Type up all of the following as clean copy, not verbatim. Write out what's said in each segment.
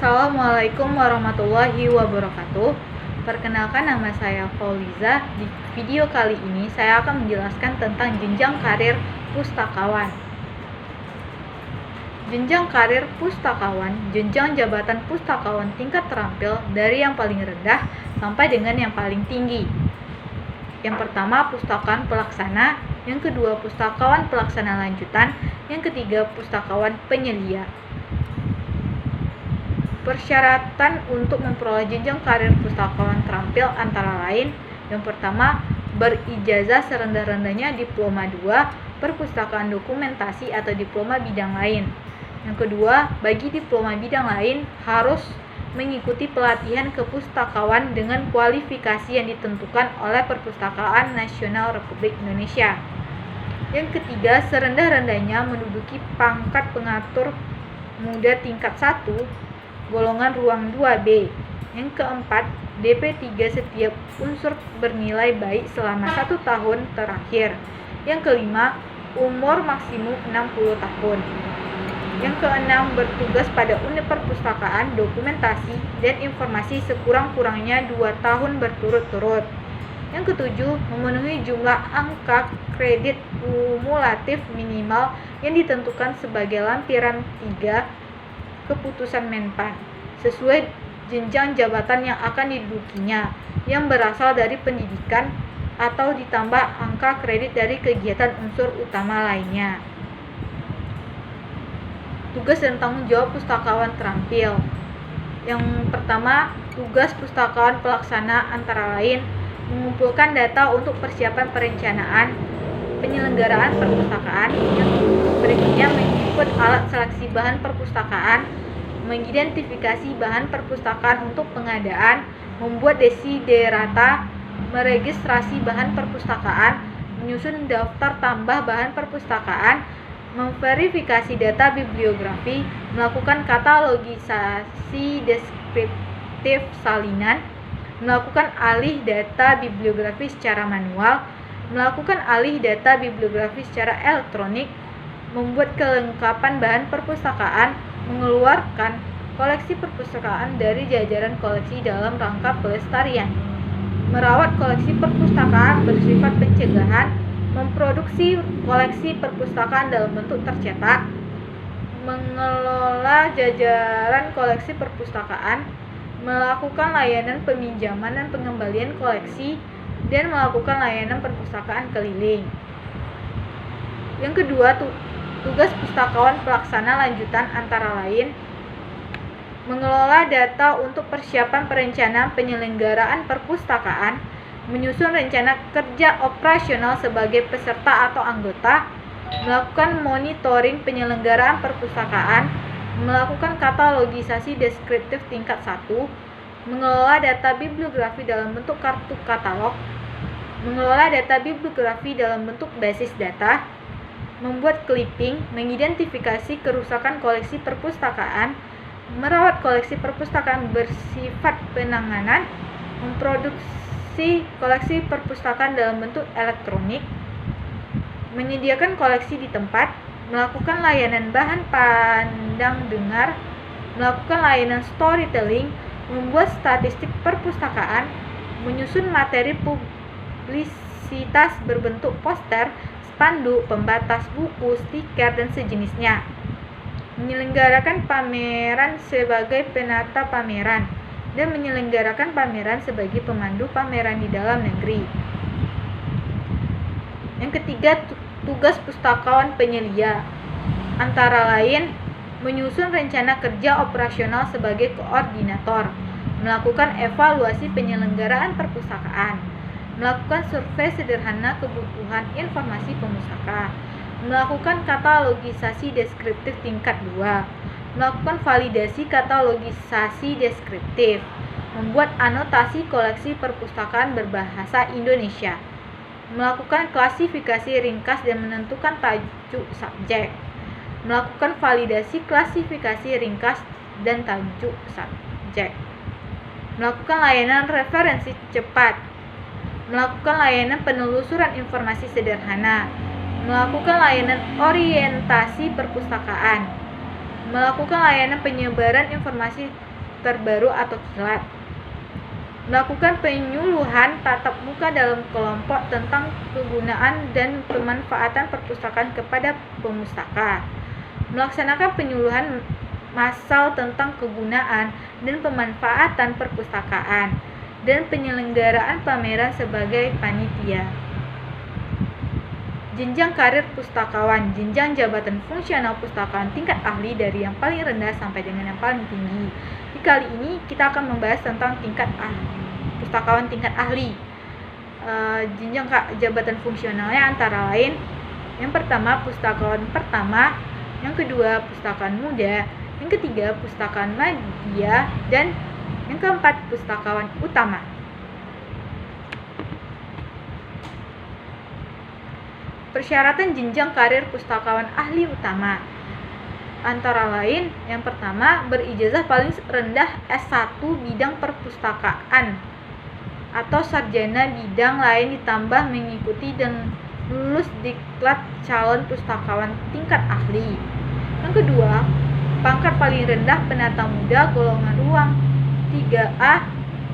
Assalamualaikum warahmatullahi wabarakatuh. Perkenalkan, nama saya Fauliza. Di video kali ini saya akan menjelaskan tentang jenjang karir pustakawan. Jenjang karir pustakawan, jenjang jabatan pustakawan tingkat terampil dari yang paling rendah sampai dengan yang paling tinggi. Yang pertama, pustakawan pelaksana. Yang kedua, pustakawan pelaksana lanjutan. Yang ketiga, pustakawan penyelia. Persyaratan untuk memperoleh jenjang karir pustakawan terampil antara lain: yang pertama, berijazah serendah-rendahnya diploma 2 perpustakaan dokumentasi atau diploma bidang lain. Yang kedua, bagi diploma bidang lain harus mengikuti pelatihan kepustakawan dengan kualifikasi yang ditentukan oleh Perpustakaan Nasional Republik Indonesia. Yang ketiga, serendah-rendahnya menduduki pangkat pengatur muda tingkat 1 golongan ruang 2B. Yang keempat, DP3 setiap unsur bernilai baik selama 1 tahun terakhir. Yang kelima, umur maksimum 60 tahun. Yang keenam, bertugas pada unit perpustakaan, dokumentasi, dan informasi sekurang-kurangnya 2 tahun berturut-turut. Yang ketujuh, memenuhi jumlah angka kredit kumulatif minimal yang ditentukan sebagai lampiran 3 keputusan Menpan sesuai jenjang jabatan yang akan didudukinya yang berasal dari pendidikan atau ditambah angka kredit dari kegiatan unsur utama lainnya. Tugas dan tanggung jawab pustakawan terampil. Yang pertama, tugas pustakawan pelaksana antara lain mengumpulkan data untuk persiapan perencanaan penyelenggaraan perpustakaan. Yang berikutnya, menginput alat seleksi bahan perpustakaan, mengidentifikasi bahan perpustakaan untuk pengadaan, membuat desiderata, meregistrasi bahan perpustakaan, menyusun daftar tambah bahan perpustakaan, memverifikasi data bibliografi, melakukan katalogisasi deskriptif salinan, melakukan alih data bibliografi secara manual, melakukan alih data bibliografi secara elektronik, membuat kelengkapan bahan perpustakaan, mengeluarkan koleksi perpustakaan dari jajaran koleksi dalam rangka pelestarian, merawat koleksi perpustakaan bersifat pencegahan, memproduksi koleksi perpustakaan dalam bentuk tercetak, mengelola jajaran koleksi perpustakaan, melakukan layanan peminjaman dan pengembalian koleksi, dan melakukan layanan perpustakaan keliling. Yang kedua, tugas pustakawan pelaksana lanjutan antara lain mengelola data untuk persiapan perencanaan penyelenggaraan perpustakaan, menyusun rencana kerja operasional sebagai peserta atau anggota, melakukan monitoring penyelenggaraan perpustakaan, melakukan katalogisasi deskriptif tingkat 1, mengelola data bibliografi dalam bentuk kartu katalog, mengelola data bibliografi dalam bentuk basis data, membuat clipping, mengidentifikasi kerusakan koleksi perpustakaan, merawat koleksi perpustakaan bersifat penanganan, memproduksi koleksi perpustakaan dalam bentuk elektronik, menyediakan koleksi di tempat, melakukan layanan bahan pandang dengar, melakukan layanan storytelling, membuat statistik perpustakaan, menyusun materi publisitas berbentuk poster, spanduk, pembatas buku, stiker, dan sejenisnya, menyelenggarakan pameran sebagai penata pameran, dan menyelenggarakan pameran sebagai pemandu pameran di dalam negeri. Yang ketiga, tugas pustakawan penyelia antara lain menyusun rencana kerja operasional sebagai koordinator, melakukan evaluasi penyelenggaraan perpustakaan, melakukan survei sederhana kebutuhan informasi pemustaka, melakukan katalogisasi deskriptif tingkat 2, melakukan validasi katalogisasi deskriptif, membuat anotasi koleksi perpustakaan berbahasa Indonesia, melakukan klasifikasi ringkas dan menentukan tajuk subjek, melakukan validasi klasifikasi ringkas dan tajuk subjek, melakukan layanan referensi cepat, melakukan layanan penelusuran informasi sederhana, melakukan layanan orientasi perpustakaan, melakukan layanan penyebaran informasi terbaru atau kilat. Melakukan penyuluhan tatap muka dalam kelompok tentang kegunaan dan pemanfaatan perpustakaan kepada pemustaka. Melaksanakan penyuluhan massal tentang kegunaan dan pemanfaatan perpustakaan dan penyelenggaraan pameran sebagai panitia. Jenjang karir pustakawan, jenjang jabatan fungsional pustakawan tingkat ahli dari yang paling rendah sampai dengan yang paling tinggi. Di kali ini kita akan membahas tentang tingkat pustakawan tingkat ahli. Jenjang jabatan fungsionalnya antara lain: yang pertama pustakawan pertama, yang kedua pustakawan muda, yang ketiga pustakawan madya, dan yang keempat pustakawan utama. Persyaratan jenjang karir pustakawan ahli utama antara lain: yang pertama, berijazah paling rendah S1 bidang perpustakaan atau sarjana bidang lain ditambah mengikuti dan lulus diklat calon pustakawan tingkat ahli. Yang kedua, pangkat paling rendah penata muda golongan ruang 3A.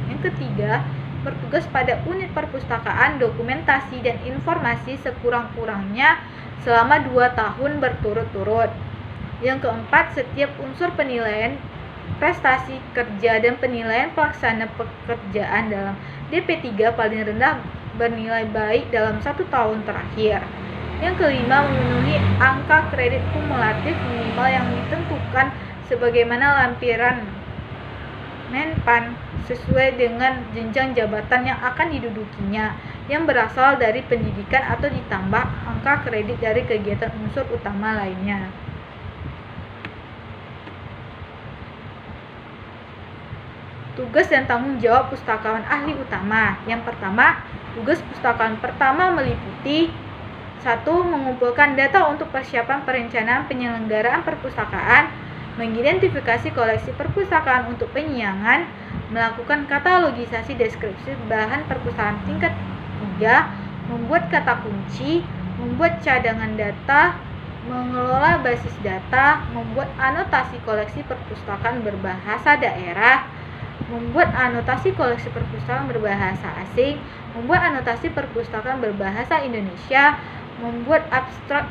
Yang ketiga, bertugas pada unit perpustakaan, dokumentasi, dan informasi sekurang-kurangnya selama 2 tahun berturut-turut. Yang keempat, setiap unsur penilaian prestasi kerja dan penilaian pelaksana pekerjaan dalam DP3 paling rendah bernilai baik dalam 1 tahun terakhir. Yang kelima, memenuhi angka kredit kumulatif minimal yang ditentukan sebagaimana lampiran Menpan sesuai dengan jenjang jabatan yang akan didudukinya yang berasal dari pendidikan atau ditambah angka kredit dari kegiatan unsur utama lainnya. Tugas dan tanggung jawab pustakawan ahli utama. Yang pertama, tugas pustakawan pertama meliputi 1. Mengumpulkan data untuk persiapan perencanaan penyelenggaraan perpustakaan, mengidentifikasi koleksi perpustakaan untuk penyiangan, melakukan katalogisasi deskripsi bahan perpustakaan tingkat 3, membuat kata kunci, membuat cadangan data, mengelola basis data, membuat anotasi koleksi perpustakaan berbahasa daerah, membuat anotasi koleksi perpustakaan berbahasa asing, membuat anotasi perpustakaan berbahasa Indonesia, membuat abstrak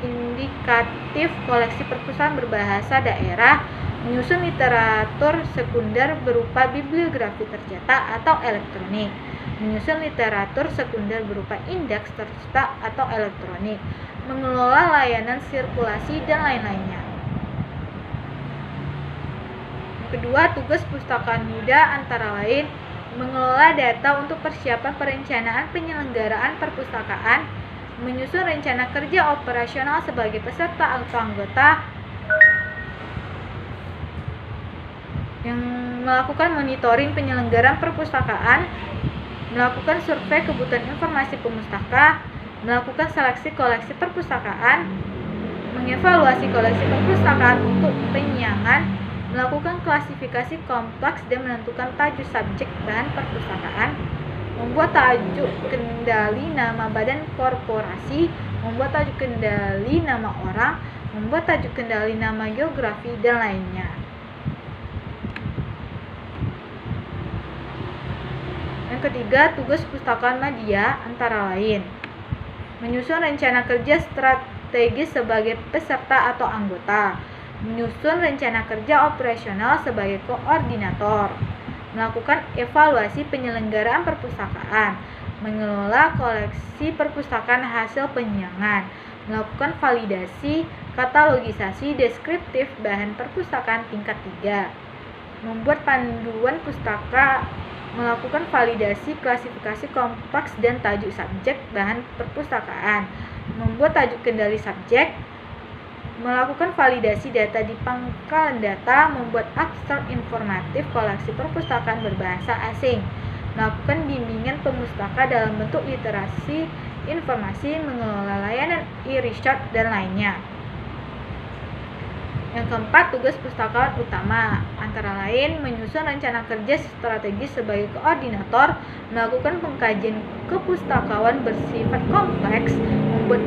indikatif koleksi perpustakaan berbahasa daerah, menyusun literatur sekunder berupa bibliografi tercetak atau elektronik, menyusun literatur sekunder berupa indeks tercetak atau elektronik, mengelola layanan sirkulasi, dan lain-lainnya. Kedua, tugas pustakawan muda antara lain mengelola data untuk persiapan perencanaan penyelenggaraan perpustakaan, menyusun rencana kerja operasional sebagai peserta atau anggota, yang melakukan monitoring penyelenggaraan perpustakaan, melakukan survei kebutuhan informasi pemustaka, melakukan seleksi koleksi perpustakaan, mengevaluasi koleksi perpustakaan untuk penyiangan, melakukan klasifikasi kompleks dan menentukan tajuk subjek bahan perpustakaan, membuat tajuk kendali nama badan korporasi, membuat tajuk kendali nama orang, membuat tajuk kendali nama geografi, dan lainnya. Yang ketiga, tugas pustakawan madya antara lain menyusun rencana kerja strategis sebagai peserta atau anggota, menyusun rencana kerja operasional sebagai koordinator, melakukan evaluasi penyelenggaraan perpustakaan, mengelola koleksi perpustakaan hasil penyiangan, melakukan validasi, katalogisasi deskriptif bahan perpustakaan tingkat 3, membuat panduan pustaka, melakukan validasi klasifikasi kompleks dan tajuk subjek bahan perpustakaan, membuat tajuk kendali subjek, melakukan validasi data di pangkalan data, membuat abstrak informatif koleksi perpustakaan berbahasa asing, melakukan bimbingan pemustaka dalam bentuk literasi informasi, mengelola layanan e-research, dan lainnya. Yang keempat, tugas pustakawan utama antara lain menyusun rencana kerja strategis sebagai koordinator, melakukan pengkajian kepustakawan bersifat kompleks, membuat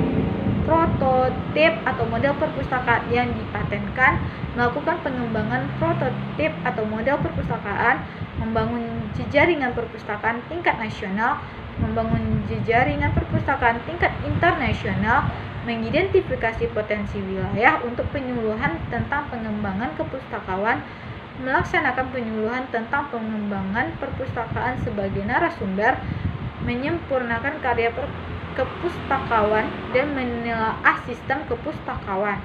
prototip atau model perpustakaan yang dipatenkan, melakukan pengembangan prototip atau model perpustakaan, membangun jejaringan perpustakaan tingkat nasional, membangun jejaringan perpustakaan tingkat internasional, mengidentifikasi potensi wilayah untuk penyuluhan tentang pengembangan kepustakawan, melaksanakan penyuluhan tentang pengembangan perpustakaan sebagai narasumber, menyempurnakan karya kepustakawan, dan menelaah sistem kepustakawan.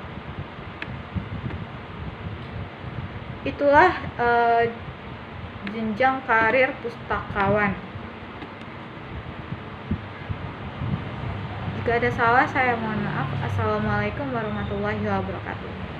Itulah jenjang karir pustakawan. Jika ada salah, saya mohon maaf. Assalamualaikum warahmatullahi wabarakatuh.